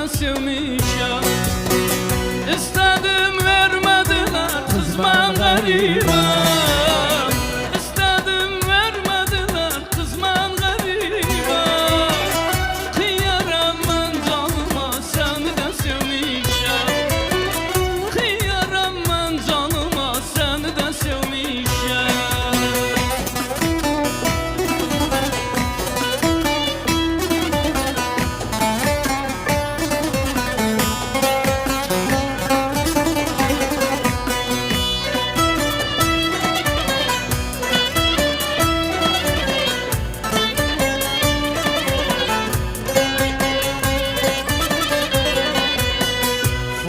senden sevmişim. İstedim vermediler, kız ben garibim. İstedim vermediler, kız ben garibim. Kıyarım ben canıma, senden sevmişim. Kıyarım ben canıma, senden sevmişim.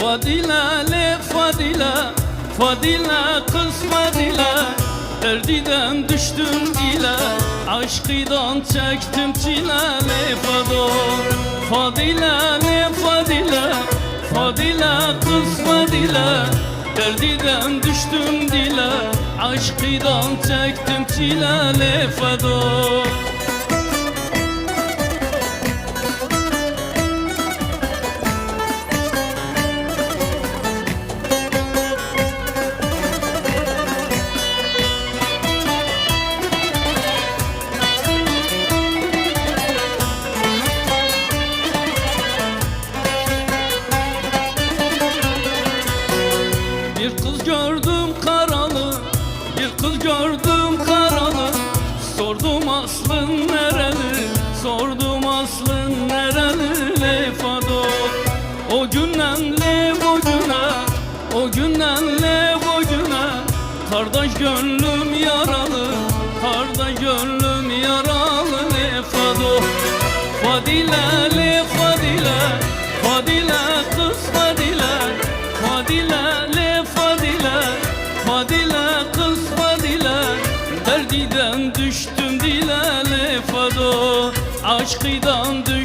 Fadile le Fadile, Fadile kız Fadile, derdiden düştüm dile, aşkıdan çektim çile le Fado. Fadile le Fadile, Fadile kız Fadile, derdiden düştüm dile, aşkıdan çektim çile le Fado. Bir kız gördüm karalı, bir kız gördüm karalı. Sordum aslın nereli, sordum aslın nereli le Fado. O günden le o güne, o günden le o güne, kardeş gönlüm yaralı, kardeş gönlüm yaralı le Fado. Fadile le Fadile, Fadile kız Fadile, Fadile le Fadile, Fadile kız Fadile, derdiden düştüm dile le Fado, aşkıdan düştüm